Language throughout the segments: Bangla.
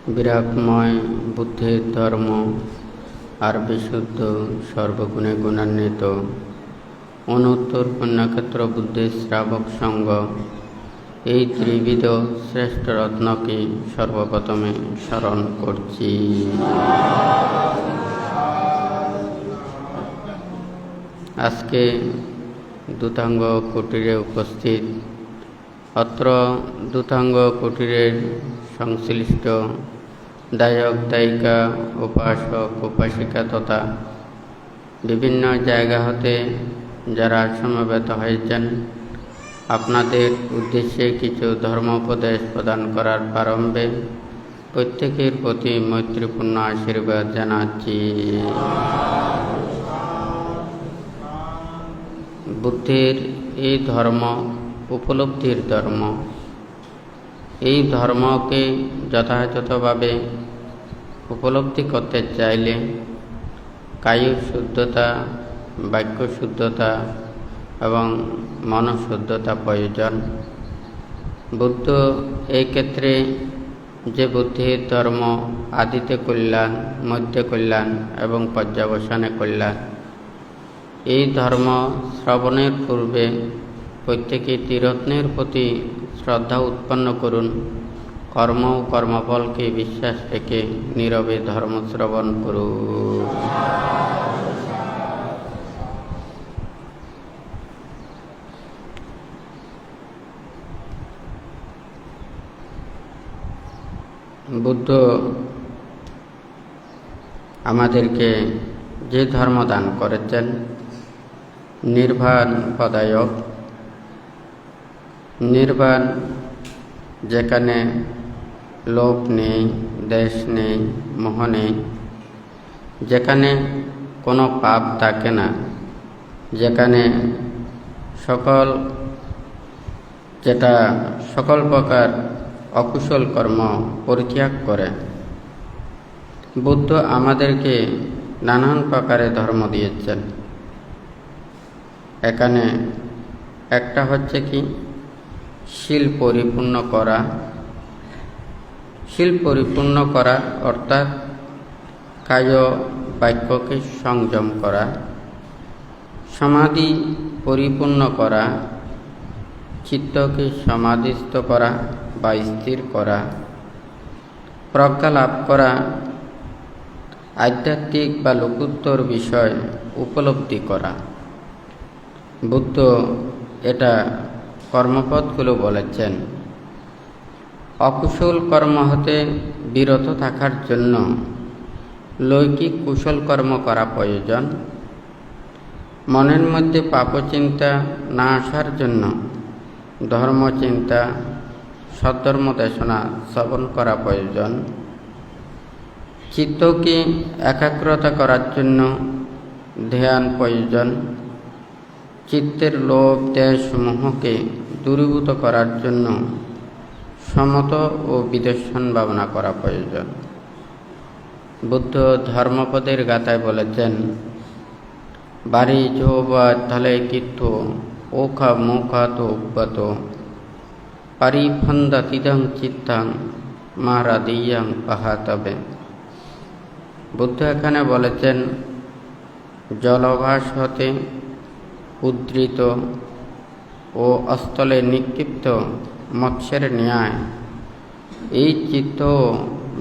বিরাগময় বুদ্ধের ধর্ম আর বিশুদ্ধ সর্বগুণে গুণান্বিত অনুত্তর পুণ্যক্ষেত্র বুদ্ধের শ্রাবক সঙ্গ এই ত্রিবিধ শ্রেষ্ঠ রত্নকে সর্বপ্রথমে স্মরণ করছি। আজকে দূতাঙ্গ কুটিরে উপস্থিত অত্র দূতাঙ্গ কুটিরের সংশ্লিষ্ট দায়ক দায়িকা, উপাসক উপাসিকা তথা বিভিন্ন জায়গা হতে যারা সমবেত হয়েছেন, আপনাদের উদ্দেশ্যে কিছু ধর্মোপদেশ প্রদান করার প্রারম্ভে প্রত্যেকের প্রতি মৈত্রীপূর্ণ আশীর্বাদ জানাচ্ছি। বুদ্ধের এই ধর্ম উপলব্ধির ধর্ম। এই ধর্মকে যথাযথভাবে উপলব্ধি করতে চাইলে কায়িক শুদ্ধতা, বাক্য শুদ্ধতা এবং মনশুদ্ধতা প্রয়োজন। বুদ্ধ এই ক্ষেত্রে যে বুদ্ধির ধর্ম আদিতে কল্যাণ, মধ্যে কল্যাণ এবং পর্যবসানে কল্যাণ, এই ধর্ম শ্রবণের পূর্বে প্রত্যেকে ত্রিরত্নের প্রতি শ্রদ্ধা উৎপন্ন করুন। কর্ম ও কর্মফলকে বিশ্বাস রেখে নীরবে ধর্ম শ্রবণ করুন। বুদ্ধ আমাদেরকে যে ধর্ম দান করেছেন, নির্বাণ পদায়ক, নির্বাণ যেখানে লোভ নেই, দেশ নেই, মোহ নেই, যেখানে কোনো পাপ থাকে না, যেখানে সকল প্রকার অকুশল কর্ম পরিত্যাগ করে। বুদ্ধ আমাদেরকে নানান প্রকারে ধর্ম দিয়েছেন। এখানে একটা হচ্ছে কি শীল পরিপূর্ণ করা। শীল পরিপূর্ণ করা অর্থাৎ কায় বাক্যকে সংযম করা। সমাধি পরিপূর্ণ করা, চিত্তকে সমাধিস্থ করা বা স্থির করা। প্রজ্ঞা লাভ করা, আধ্যাত্মিক বা লোকোত্তর বিষয় উপলব্ধি করা। বুদ্ধ এটা কর্মপথগুলো বলেছেন। অকুশল কর্ম হতে বিরত থাকার জন্য লৌকিক কুশল কর্ম করা প্রয়োজন। মনের মধ্যে পাপচিন্তা না আসার জন্য ধর্মচিন্তা, সদ্ধর্ম দেশনা শ্রবণ করা প্রয়োজন। চিত্তকে একাগ্রতা করার জন্য ধ্যান প্রয়োজন। চিত্তের লোভ, দেশ, মোহকে দূরীভূত করার জন্য সমত ও বিদর্শন ভাবনা করা প্রয়োজন। বুদ্ধ ধর্মপদের গাথায় বলেছেন, বাড়ি ঝোবা থালে কীর্ত ওখা মুখাত উব্বত পারিফন্দা তিদং চিত্তাং মারাদিয়াং পাহাতবে। বুদ্ধ এখানে বলেছেন, জলভাস হতে উদ্ধৃত ও অস্থলে নিক্ষিপ্ত মৎস্যের ন্যায় এই চিত্ত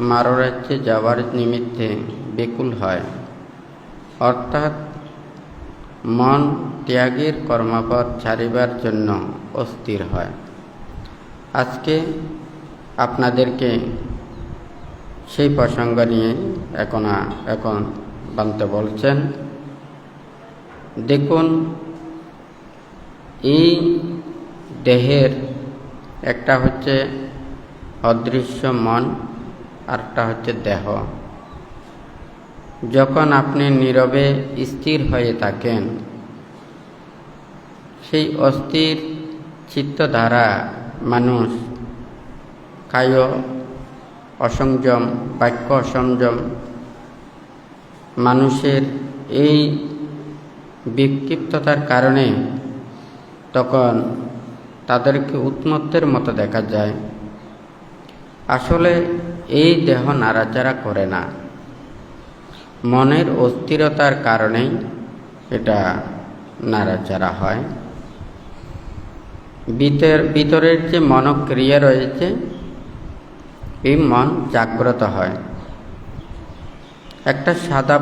মাররাজ্যে যাবার নিমিত্তে বেকুল হয়, অর্থাৎ মন ত্যাগের কর্মপথ ছাড়িবার জন্য অস্থির হয়। আজকে আপনাদেরকে সেই প্রসঙ্গ নিয়ে এখন বানতে বলছেন। দেখুন, এই দেহের একটা হচ্ছে অদৃশ্য মন, আরটা হচ্ছে দেহ। যখন আপনি নীরবে স্থির হয়ে থাকেন, সেই অস্থির চিত্ত দ্বারা মানুষ কায় অসংযম, বাক্য অসংযম, মানুষের এই বিক্ষিপ্ততার কারণে তখন তাদেরকে উন্মত্তের মতো দেখা যায়। আসলে এই দেহ নাড়াচাড়া করে না, মনের অস্থিরতার কারণেই এটা নাড়াচাড়া হয়। ভিতরের যে মনোক্রিয়া রয়েছে, এই মন জাগ্রত হয়। একটা সাদা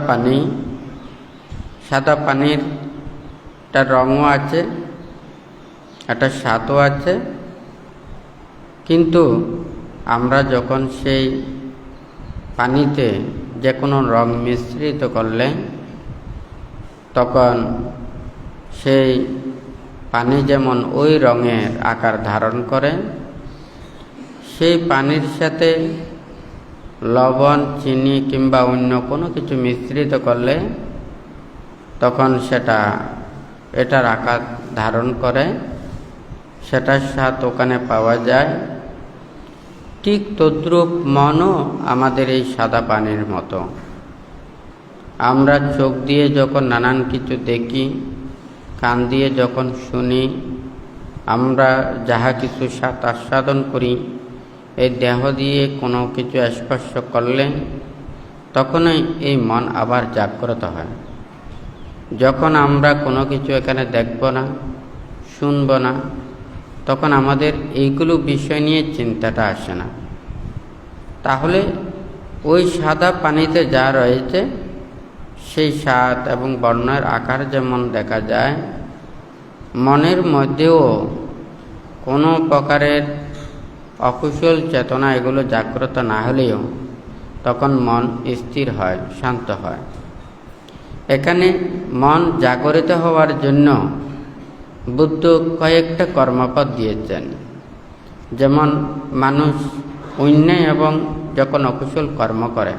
পানির একটা রঙও আছে, একটা স্বাদও আছে, কিন্তু আমরা যখন সেই পানিতে যে কোনো রং মিশ্রিত করলে তখন সেই পানি যেমন ওই রঙের আকার ধারণ করে, সেই পানির সাথে লবণ, চিনি কিংবা অন্য কোনো কিছু মিশ্রিত করলে তখন সেটা এটার আকার ধারণ করে, সেটার স্বাদ ওখানে পাওয়া যায়। ঠিক তদ্রূপ মনও আমাদের এই সাদা পানির মতো। আমরা চোখ দিয়ে যখন নানান কিছু দেখি, কান দিয়ে যখন শুনি, আমরা যাহা কিছু স্বাদ আস্বাদন করি, এই দেহ দিয়ে কোনো কিছু স্পর্শ করলে তখনই এই মন আবার জাগ্রত হয়। যখন আমরা কোনো কিছু এখানে দেখব না, শুনব না, তখন আমাদের এইগুলো বিষয় নিয়ে চিন্তাটা আসে না। তাহলে ওই সাদা পানিতে যা রয়েছে সেই স্বাদ এবং বর্ণের আকার যেমন দেখা যায়, মনের মধ্যেও কোনো প্রকারের অকুশল চেতনা এগুলো জাগ্রত না হলেও তখন মন স্থির হয়, শান্ত হয়। এখানে মন জাগরিত হওয়ার জন্য বুদ্ধ কয়েকটা কর্মপদ দিয়েছেন। যেমন মানুষ অন্যায় এবং যখন অকুশল কর্ম করে,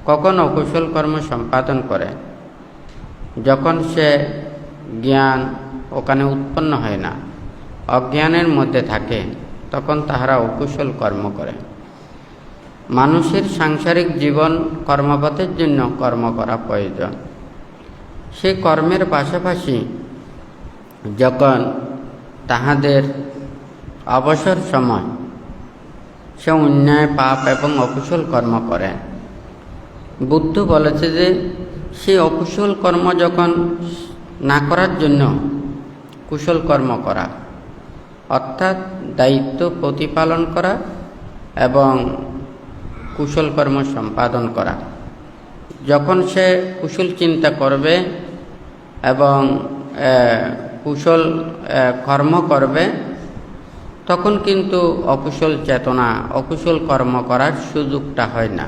কখন অকুশল কর্ম সম্পাদন করে, যখন সে জ্ঞান ওখানে উৎপন্ন হয় না, অজ্ঞানের মধ্যে থাকে, তখন তাহারা অকুশল কর্ম করে। মানুষের সাংসারিক জীবন কর্মপথের জন্য কর্ম করা প্রয়োজন। সেই কর্মের পাশাপাশি যখন তাহাদের অবসর সময় সে অন্যায়, পাপ এবং অকুশল কর্ম করে, বুদ্ধ বলেছে যে সেই অকুশল কর্ম যখন না করার জন্য কুশল কর্ম করা, অর্থাৎ দায়িত্ব প্রতিপালন করা এবং কুশল কর্ম সম্পাদন করা। যখন সে কুশল চিন্তা করবে এবং কুশল কর্ম করবে, তখন কিন্তু অকুশল চেতনা, অকুশল কর্ম করার সুযোগটা হয় না।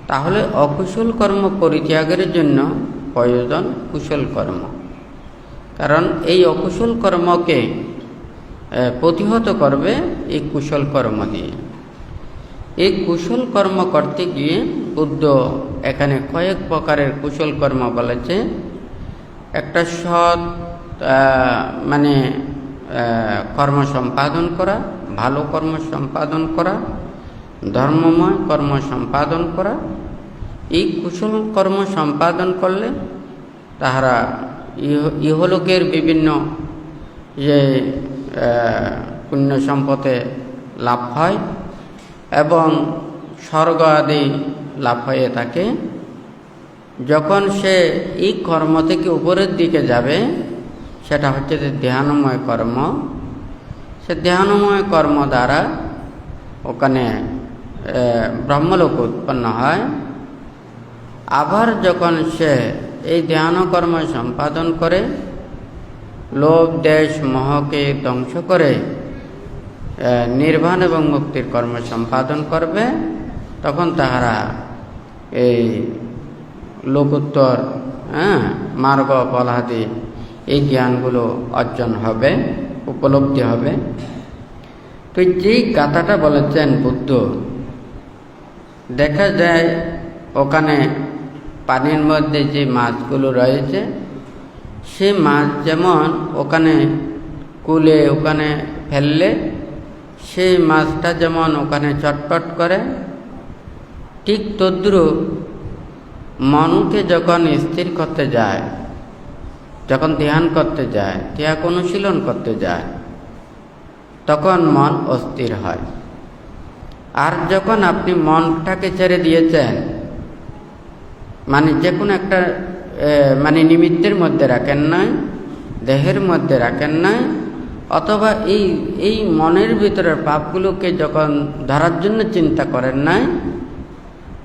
তাহলে অকুশল কর্ম পরিত্যাগের জন্য প্রয়োজন কুশল কর্ম। কারণ এই অকুশল কর্মকে প্রতিহত করবে এই কুশল কর্ম দিয়ে। এই কুশল কর্ম করতে গিয়ে বুদ্ধ এখানে কয়েক প্রকারের কুশল কর্ম বলেছে। একটা সৎ কর্ম সম্পাদন করা, ভালো কর্ম সম্পাদন করা, ধর্মময় কর্ম সম্পাদন করা। এই কুশল কর্ম সম্পাদন করলে তাহারা ইহলোকের বিভিন্ন যে পুণ্য সম্পদে লাভ হয় এবং স্বর্গ আদি লাভ হয়ে থাকে। যখন সে এই কর্ম থেকে উপরের দিকে যাবে, সেটা হচ্ছে যে ধ্যানময় কর্ম। সে ধ্যানময় কর্ম দ্বারা ওখানে ব্রহ্মলোক উৎপন্ন হয়। আবার যখন সে এই ধ্যান কর্ম সম্পাদন করে লোভ, দেশ, মোহকে ধ্বংস করে নির্বাণ এবং মুক্তির কর্ম সম্পাদন করবে, তখন তাহারা এই লোকোত্তর মার্গ ফলাদি এই জ্ঞানগুলো অর্জন হবে, উপলব্ধি হবে। তো যেই গাথাটা বলেছেন বুদ্ধ, দেখা যায় ওখানে পানির মধ্যে যে মাছগুলো রয়েছে, সে মাছ যেমন ওখানে কুলে ওখানে ফেললে সেই মাছটা যেমন ওখানে চটপট করে, ঠিক তদ্রূপ মনকে যখন স্থির করতে যায়, যখন ধ্যান করতে যায়, ত্যাগ অনুশীলন করতে যায়, তখন মন অস্থির হয়। আর যখন আপনি মনটাকে ছেড়ে দিয়েছেন, মানে যে কোনো একটা মানে নিমিত্তের মধ্যে রাখেন নাই, দেহের মধ্যে রাখেন নাই, অথবা এই মনের ভিতরের পাপগুলোকে যখন ধরার জন্য চিন্তা করেন নাই,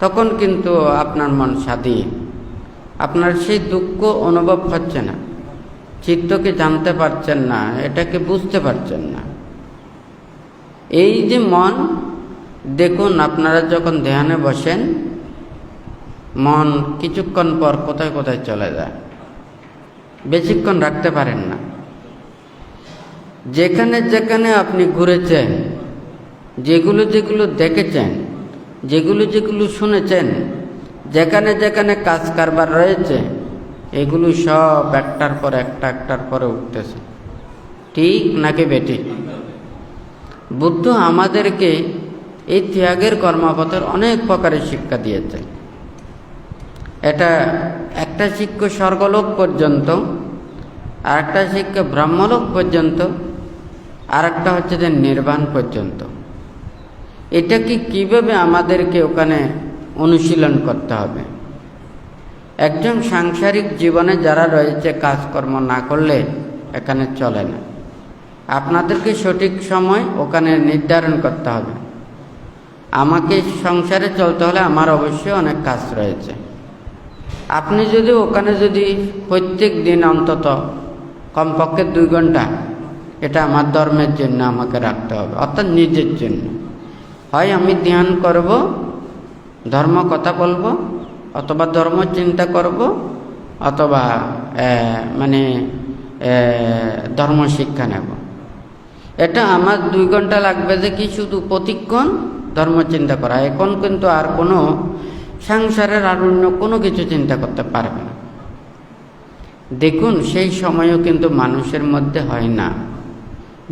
তখন কিন্তু আপনার মন স্বাধীন। আপনার সেই দুঃখ অনুভব হচ্ছে না, চিত্তকে জানতে পারছেন না, এটাকে বুঝতে পারছেন না। এই যে মন, দেখুন আপনারা যখন ধ্যানে বসেন, মন কিছুক্ষণ পর কোথায় কোথায় চলে যায়, বেশিক্ষণ রাখতে পারেন না। যেখানে যেখানে আপনি ঘুরেছেন, যেগুলো যেগুলো দেখেছেন, যেগুলো যেগুলো শুনেছেন, যেখানে যেখানে কাজ কারবার রয়েছে, এগুলো সব একটার পর একটার পরে উঠতেছে। ঠিক নাকি বেঠিক? বুদ্ধ আমাদেরকে এই ত্যাগের কর্মপথের অনেক প্রকারের শিক্ষা দিয়েছে। এটা একটা শিক্ষা স্বর্গলোক পর্যন্ত, আর একটা শিক্ষা ব্রহ্মলোক পর্যন্ত, আর একটা হচ্ছে যে নির্বাণ পর্যন্ত। এটাকে কিভাবে আমাদেরকে ওখানে অনুশীলন করতে হবে। একজন সাংসারিক জীবনে যারা রয়েছে, কাজকর্ম না করলে এখানে চলে না। আপনাদেরকে সঠিক সময় ওখানে নির্ধারণ করতে হবে। আমাকে সংসারে চলতে হলে আমার অবশ্যই অনেক কাজ রয়েছে। আপনি যদি ওখানে যদি প্রত্যেক দিন অন্তত কমপক্ষে 2 ঘন্টা, এটা আমার ধর্মের জন্য আমাকে রাখতে হবে, অর্থাৎ নিজের জন্য। হয় আমি ধ্যান করব, ধর্ম কথা বলবো, অথবা ধর্ম চিন্তা করব, অথবা ধর্ম শিক্ষা নেব। এটা আমার 2 ঘন্টা লাগবে যে কি শুধু প্রতিক্ষণ ধর্ম চিন্তা করা। এখন কিন্তু আর কোনো সংসারের আর অন্য কোনো কিছু চিন্তা করতে পারবে না। দেখুন সেই সময়ও কিন্তু মানুষের মধ্যে হয় না।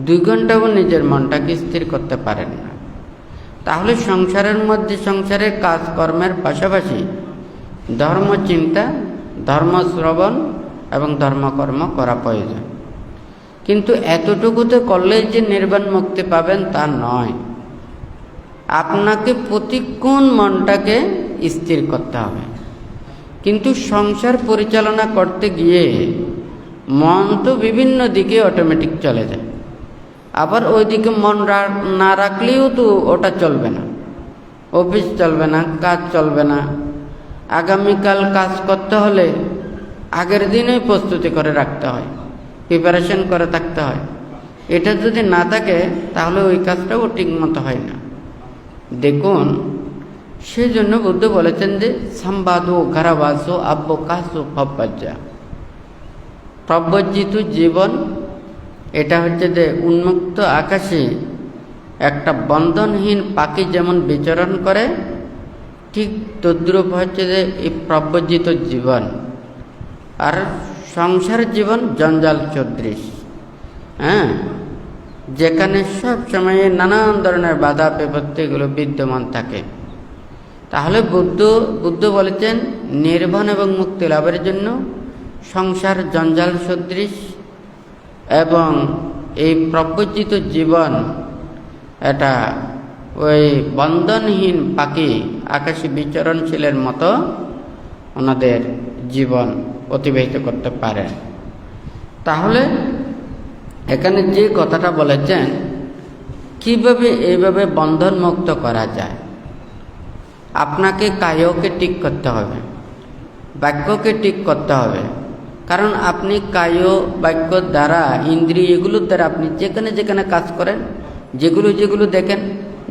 2 ঘন্টাও নিজের মনটাকে স্থির করতে পারেন না। তাহলে সংসারের মধ্যে সংসারের কাজকর্মের পাশাপাশি ধর্ম চিন্তা, ধর্ম শ্রবণ এবং ধর্মকর্ম করা প্রয়োজন। কিন্তু এতটুকুতে করলেই যে নির্বাণ মুক্তি পাবেন তা নয়। আপনাকে প্রতিক্ষণ মনটাকে স্থির করতে হবে। কিন্তু সংসার পরিচালনা করতে গিয়ে মন তো বিভিন্ন দিকে অটোমেটিক চলে যায়। আবার ওইদিকে মন না রাখলেও তো ওটা চলবে না। অফিস চলবে না, কাজ চলবে না। আগামীকাল কাজ করতে হলে আগের দিনই প্রস্তুতি করে রাখতে হয়, প্রিপারেশন করে থাকতে হয়। এটা যদি না থাকে তাহলে ওই কাজটাও ঠিকমতো হয় না। দেখুন, সেই জন্য বুদ্ধ বলেছেন যে সম্বাদো ঘরাবাসো আব্বকাশো ফব্বাজ্জা। প্রব্রজিত জীবন এটা হচ্ছে যে উন্মুক্ত আকাশে একটা বন্ধনহীন পাখি যেমন বিচরণ করে, ঠিক তদ্রূপ হচ্ছে যে এই প্রব্রজিত জীবন। আর সংসার জীবন জঞ্জাল সদৃশ, যেখানে সব সময়ে নানান ধরনের বাধা বিপত্তিগুলো বিদ্যমান থাকে। তাহলে বুদ্ধ বলেছেন নির্বাণ এবং মুক্তি লাভের জন্য সংসার জঞ্জাল সদৃশ এবং এই প্রব্রজিত জীবন এটা ওই বন্ধনহীন পাখি আকাশে বিচরণশীলের মতো ওনাদের জীবন অতিবাহিত করতে পারে। তাহলে এখানে যে কথাটা বলেছেন, কিভাবে এইভাবে বন্ধন মুক্ত করা যায়। আপনাকে কায়কে ঠিক করতে হবে, বাক্যকে ঠিক করতে হবে। কারণ আপনি কায় বাক্য দ্বারা, ইন্দ্রিয় এগুলোর দ্বারা আপনি যেখানে যেখানে কাজ করেন, যেগুলো যেগুলো দেখেন,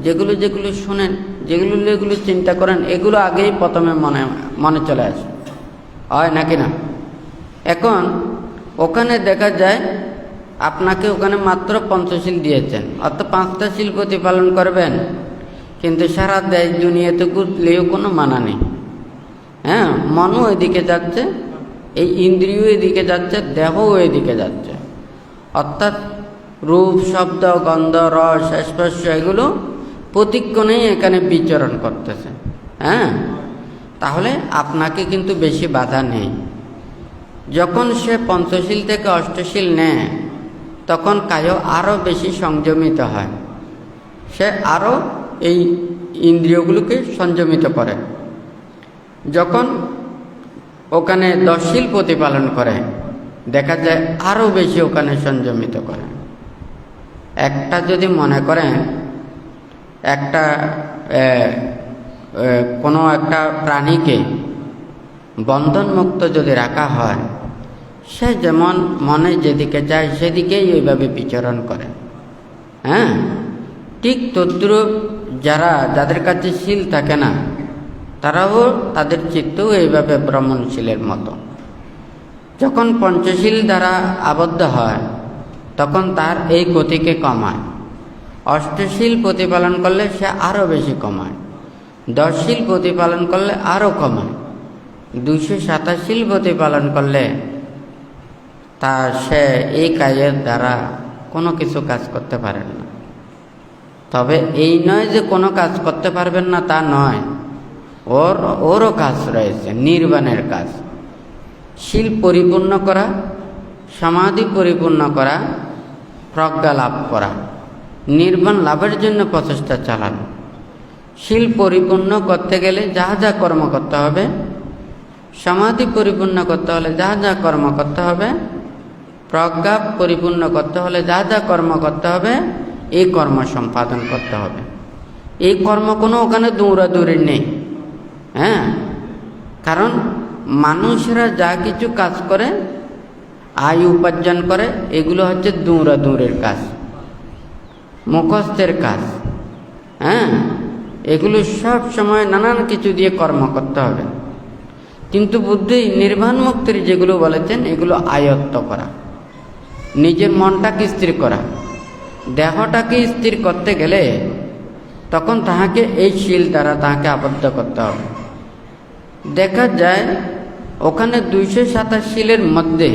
যেগুলো যেগুলো শুনেন, যেগুলো যেগুলো চিন্তা করেন, এগুলো আগেই প্রথমে মনে চলে আসে, হয় নাকি না? এখন ওখানে দেখা যায় আপনাকে ওখানে মাত্র পঞ্চশীল দিয়েছেন, অর্থাৎ 5টা শীল প্রতিপালন করবেন। কিন্তু সারা দেশ দুনিয়াতে ঘুরলেও কোনো মানা নেই। মনও এদিকে যাচ্ছে, এই ইন্দ্রিয় এদিকে যাচ্ছে, দেহও এদিকে যাচ্ছে। অর্থাৎ রূপ, শব্দ, গন্ধ, রস, স্পর্শ এগুলো প্রতিক্ষণেই এখানে বিচরণ করতেছে। তাহলে আপনাকে কিন্তু বেশি বাধা নেই। যখন সে পঞ্চশীল থেকে অষ্টশীল নেয়, তখন কায় আরও বেশি সংযমিত হয়, সে আরও এই ইন্দ্রিয়গুলোকে সংযমিত করে। যখন ওখানে দশশীল প্রতিপালন করে দেখা যায় আরও বেশি ওখানে সংযমিত করে। একটা যদি মনে করেন একটা কোনো একটা প্রাণীকে বন্ধনমুক্ত যদি রাখা হয়, সে যেমন মনে যেদিকে চায় সেদিকেই ওইভাবে বিচরণ করে। হ্যাঁ, ঠিক তদ্রূপ যাদের কাছে শীল থাকে না, তারাও তাদের চিত্তও এইভাবে ভ্রমণশীলের মতো। যখন পঞ্চশীল দ্বারা আবদ্ধ হয় তখন তার এই গতিকে কমায়। অষ্টশীল প্রতিপালন করলে সে আরও বেশি কমায়, দশশীল প্রতিপালন করলে আরও কমায়, 227 প্রতিপালন করলে সে এই কাজের দ্বারা কোনো কিছু কাজ করতে পারেন না। তবে এই নয় যে কোনো কাজ করতে পারবেন না, তা নয়, ওরও কাজ রয়েছে, নির্বাণের কাজ। শীল পরিপূর্ণ করা, সমাধি পরিপূর্ণ করা, প্রজ্ঞা লাভ করা, নির্বাণ লাভের জন্য প্রচেষ্টা চালানো। শীল পরিপূর্ণ করতে গেলে যা যা কর্ম করতে হবে, সমাধি পরিপূর্ণ করতে হলে যা যা কর্ম করতে হবে, প্রজ্ঞা পরিপূর্ণ করতে হলে যা যা কর্ম করতে হবে, এই কর্ম সম্পাদন করতে হবে। এই কর্ম কোনো ওখানে দৌড়াদৌড়ি নেই। হ্যাঁ, কারণ মানুষরা যা কিছু কাজ করে, আয় উপার্জন করে, এগুলো হচ্ছে দৌড়াদৌড়ের কাজ, মুখস্থের কাজ। হ্যাঁ, এগুলো সব সময় নানান কিছু দিয়ে কর্ম করতে হবে। কিন্তু বুদ্ধি নির্বাণ মুক্তির যেগুলো বলেছেন, এগুলো আয়ত্ত করা, নিজের মনটাকে স্থির করা। দেহটাকে স্থির করতে গেলে তখন তাহাকে এই শীল দ্বারা তাহাকে আবদ্ধ করতে হবে। দেখা যায় ওখানে 227 মধ্যে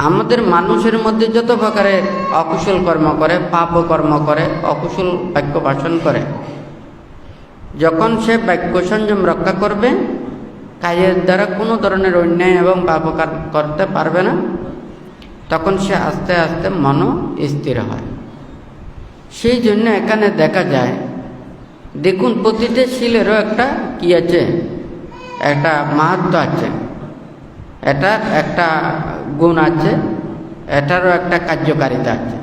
আমাদের মানুষের মধ্যে যত প্রকারের অকুশল কর্ম করে, পাপ কর্ম করে, অকুশল বাক্য ভাষণ করে, যখন সে বাক্য সংযম রক্ষা করবে, কাজের দ্বারা কোনো ধরনের অন্যায় এবং পাপ করতে পারবে না, তখন সে আস্তে আস্তে মন স্থির হয়। সেই জন্য এখানে দেখা যায়, দেখুন প্রতিটা শীলেরও একটা কি আছে, একটা মাহাত্ম্য আছে, এটার একটা গুণ আছে, এটারও একটা কার্যকারিতা আছে।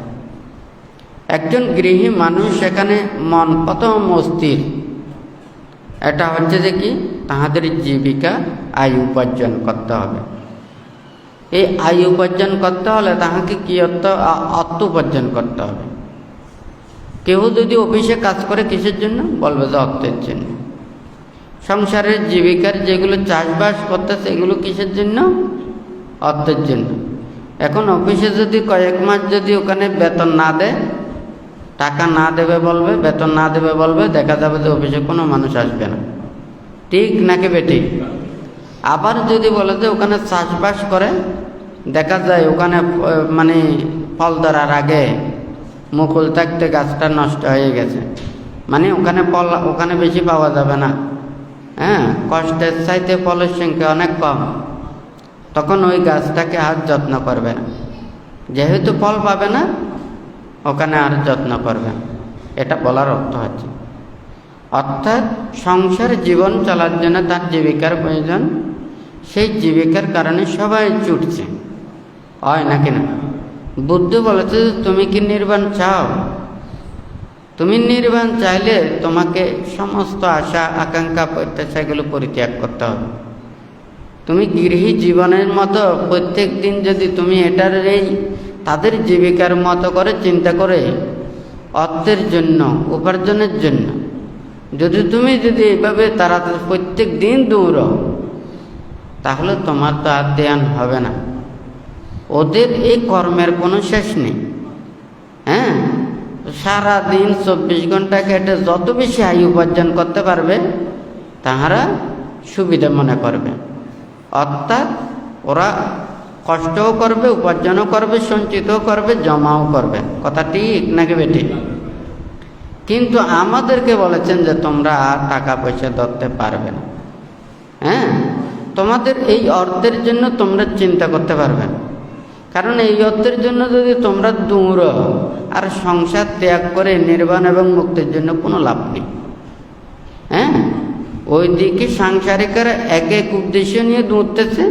একজন গৃহী মানুষ এখানে মন প্রথম অস্থির, এটা হচ্ছে যে কি, তাহাদের জীবিকা আয় উপার্জন করতে হবে। এই আয় উপার্জন করতে হলে তাহাকে কি অর্থ উপার্জন করতে হবে। কেউ যদি অফিসে কাজ করে কিসের জন্য, বলবে যে অর্থের জন্য। সংসারের জীবিকার যেগুলো চাষবাস করতেছে, এগুলো কিসের জন্য, অর্থের জন্য। এখন অফিসে যদি কয়েক মাস যদি ওখানে বেতন না দেয়, টাকা না দেবে বলবে, বেতন না দেবে বলবে, দেখা যাবে যে অফিসে কোনো মানুষ আসবে না। ঠিক নাকি বেঠিক? আবার যদি বলে যে ওখানে চাষবাস করে, দেখা যায় ওখানে মানে ফল ধরার আগে মুকুল থাকতে গাছটা নষ্ট হয়ে গেছে, মানে ওখানে ফল ওখানে বেশি পাওয়া যাবে না। হ্যাঁ, কষ্টের চাইতে ফলের সংখ্যা অনেক কম, তখন ওই গাছটাকে আর যত্ন করবে না, যেহেতু ফল পাবে না ওখানে আর যত্ন করবে না। এটা বলার অর্থ হচ্ছে, অর্থাৎ সংসার জীবন চলার জন্য তার জীবিকার প্রয়োজন, সেই জীবিকার কারণে সবাই ছুটছে, হয় নাকি না? বুদ্ধ বলেছে, তুমি কি নির্বাণ চাও? তুমি নির্বাণ চাইলে তোমাকে সমস্ত আশা আকাঙ্ক্ষা প্রত্যাশাগুলো পরিত্যাগ করতে হবে। তুমি গৃহী জীবনের মতো প্রত্যেক দিন যদি তুমি এটার এই তাদের জীবিকার মতো করে চিন্তা করে অর্থের জন্য, উপার্জনের জন্য তুমি এইভাবে তারা প্রত্যেক দিন দৌড়ো, তাহলে তোমার তো আর ধ্যান হবে না। ওদের এই কর্মের কোনো শেষ নেই। হ্যাঁ, সারাদিন 24 ঘন্টা কেটে যত বেশি আয় উপার্জন করতে পারবে তাহারা সুবিধা মনে করবে। অর্থাৎ ওরা কষ্টও করবে, উপার্জনও করবে, সঞ্চিতও করবে, জমাও করবে। কথা ঠিক নাকি বেঠিক? কিন্তু আমাদেরকে বলেছেন যে তোমরা আর টাকা পয়সা ধরতে পারবে না। হ্যাঁ, তোমাদের এই অর্থের জন্য তোমরা চিন্তা করতে পারবে না, কারণ এই অর্থের জন্য যদি তোমরা দৌড়ো আর সংসার ত্যাগ করে নির্বাণ এবং মুক্তির জন্য কোনো লাভ নেই। হ্যাঁ, ওইদিকে সাংসারিকেরা এক এক উদ্দেশ্য নিয়ে দৌড়তেছে।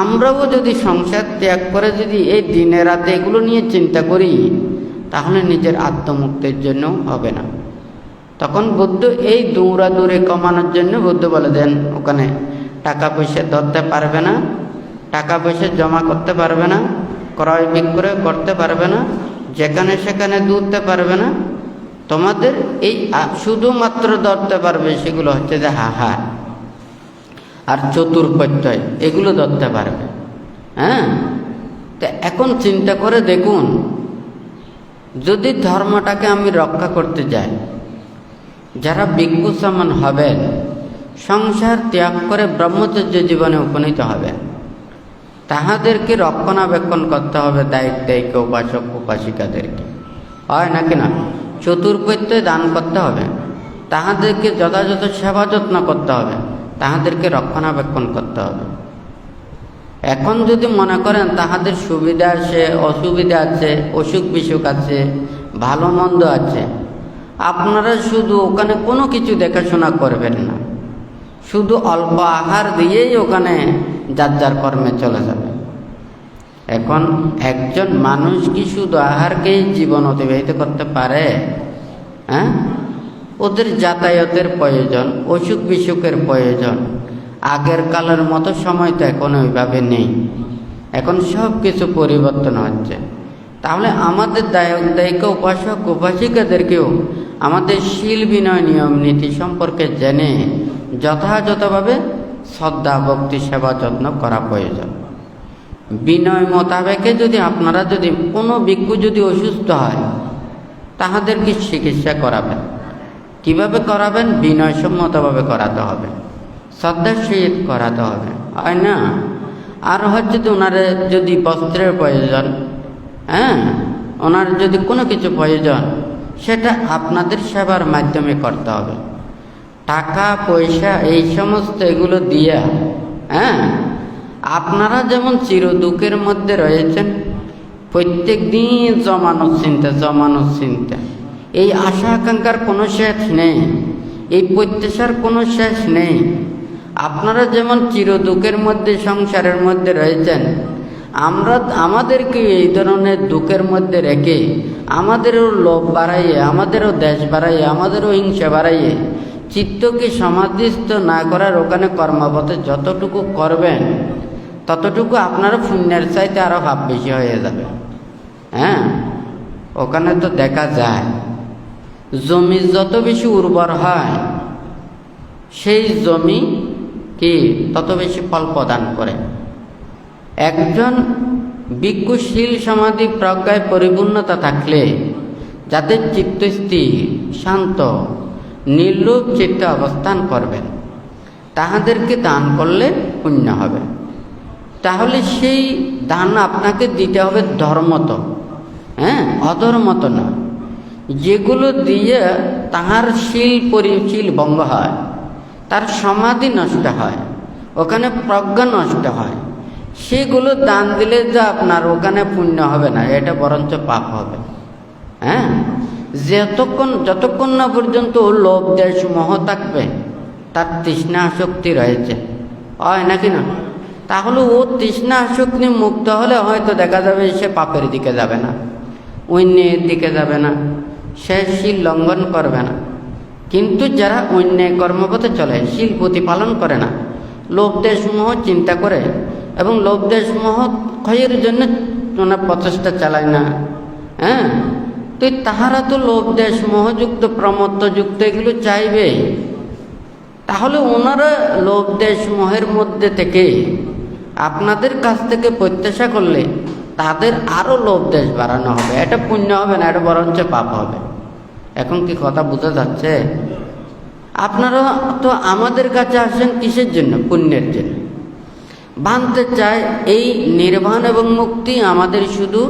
আমরাও যদি সংসার ত্যাগ করে যদি এই দিনে রাতে এগুলো নিয়ে চিন্তা করি, তাহলে নিজের আত্মমুক্তির জন্য হবে না। তখন বুদ্ধ এই দৌড়াদৌড়ি কমানোর জন্য বুদ্ধ বলে দেন, ওখানে টাকা পয়সা ধরতে পারবে না, টাকা পয়সা জমা করতে পারবে না, ক্রয় বিক্রয় করতে পারবে না, যেখানে সেখানে দৌড়তে পারবে না। তোমাদের এই শুধুমাত্র ধরতে পারবে সেগুলো হচ্ছে যে হাহার আর চতুর্প্রত্যয়, এগুলো ধরতে পারবে। হ্যাঁ, তো এখন চিন্তা করে দেখুন, যদি ধর্মটাকে আমি রক্ষা করতে যাই, যারা ভিক্ষু সমান হবেন, সংসার ত্যাগ করে ব্রহ্মচর্য জীবনে উপনীত হবেন, তাহাদেরকে রক্ষণাবেক্ষণ করতে হবে দায়িত্ব উপাসক উপাসিকাদেরকে, হয় নাকি না? চতুর্প্রত্যয় দান করতে হবে, তাহাদেরকে যথাযথ সেবা যত্ন করতে হবে, তাহাদেরকে রক্ষণাবেক্ষণ করতে হবে। এখন যদি মনে করেন তাহাদের সুবিধা আছে, অসুবিধা আছে, অসুখ বিসুখ আছে, ভালো মন্দ আছে, আপনারা শুধু ওখানে কোনো কিছু দেখাশোনা করবেন না, শুধু অল্প আহার দিয়েই ওখানে যার যার কর্মে চলে যাবে। এখন একজন মানুষ কি শুধু আহারকেই জীবন অতিবাহিত করতে পারে? হ্যাঁ, ওদের যাতায়াতের প্রয়োজন, অসুখ বিসুখের প্রয়োজন। আগের কালের মতো সময় তো এখন ওইভাবে নেই, এখন সব কিছু পরিবর্তন হচ্ছে। তাহলে আমাদের দায়িকা উপাসক উপাসিকাদেরকেও আমাদের শীল বিনয় নিয়ম নীতি সম্পর্কে জেনে যথাযথভাবে শ্রদ্ধা ভক্তি সেবা যত্ন করা প্রয়োজন। বিনয় মোতাবেকে যদি আপনারা যদি কোনো ভিক্ষু যদি অসুস্থ হয়, তাহাদেরকে চিকিৎসা করাবেন। কিভাবে করাবেন? বিনয়সম্মতভাবে করাতে হবে, শ্রদ্ধার সহিত করাতে হবে, হয় না? আর হচ্ছে তো ওনার যদি বস্ত্রের প্রয়োজন, হ্যাঁ, ওনার যদি কোনো কিছু প্রয়োজন, সেটা আপনাদের সেবার মাধ্যমে করতে হবে। টাকা পয়সা এই সমস্ত এগুলো দিয়া, হ্যাঁ, আপনারা যেমন চির দুঃখের মধ্যে রয়েছেন, প্রত্যেক দিন জমানোর চিন্তা, এই আশা আকাঙ্ক্ষার কোনো শেষ নেই, এই প্রত্যাশার কোনো শেষ নেই। আপনারা যেমন চির দুঃখের মধ্যে সংসারের মধ্যে রয়েছেন, আমাদেরকে এই ধরনের দুঃখের মধ্যে রেখে আমাদেরও লোভ বাড়াইয়ে, আমাদেরও দেশ বাড়াইয়ে, আমাদেরও হিংসা বাড়াইয়ে চিত্তকে সমাধিস্থ না করার ওখানে কর্মপথে যতটুকু করবেন, ততটুকু আপনারা পুণ্যের চাইতে আরও হাফ বেশি হয়ে যাবে। হ্যাঁ, ওখানে তো দেখা যায় জমি যত বেশি উর্বর হয়, সেই জমি কি তত বেশি ফল প্রদান করে। একজন ভিক্ষুশীল সমাধি প্রজ্ঞায় পরিপূর্ণতা থাকলে, যাদের চিত্তস্থির শান্ত নির্লোভ চিত্তে অবস্থান করবেন, তাহাদেরকে দান করলে পুণ্য হবে। তাহলে সেই দান আপনাকে দিতে হবে ধর্মত, হ্যাঁ, অধর্মত না। যেগুলো দিয়ে তাহার শীল ভঙ্গ হয়, তার সমাধি নষ্ট হয়, ওখানে প্রজ্ঞা নষ্ট হয়, সেগুলো দান দিলে যে আপনার ওখানে পুণ্য হবে না, এটা বরঞ্চ পাপ হবে। হ্যাঁ, যতক্ষণ না পর্যন্ত লোভ দেশ মোহ থাকবে, তার তৃষ্ণা আসক্তি রয়েছে, হয় নাকি না? তাহলে ও তৃষ্ণা আসক্তি মুক্ত হলে হয়তো দেখা যাবে সে পাপের দিকে যাবে না, অন্যের দিকে যাবে না, সে শীল লঙ্ঘন করবে না। কিন্তু যারা অন্যায় কর্মপথে চলে, শীল প্রতিপালন করে না, লোভ দেশ মোহ চিন্তা করে এবং লোভ দেশ মোহ ক্ষয়ের জন্য ওনার প্রচেষ্টা চালায় না, হ্যাঁ, তো তাহারা তো লোভ দেশ মোহযুক্ত প্রমত্তযুক্ত এগুলো চাইবে। তাহলে ওনারা লোভ দেশ মোহের মধ্যে থেকে আপনাদের কাছ থেকে প্রত্যাশা করলে তাদের আরও লোভ দেশ বাড়ানো হবে, এটা পুণ্য হবে না, এটা বরঞ্চ পাপ হবে। এখন কি কথা বোঝা যাচ্ছে? আপনারা তো আমাদের কাছে আসেন কিসের জন্য? পুণ্যের জন্য। ভাবতে চাই এই নির্বাণ এবং মুক্তি আমাদের শুধু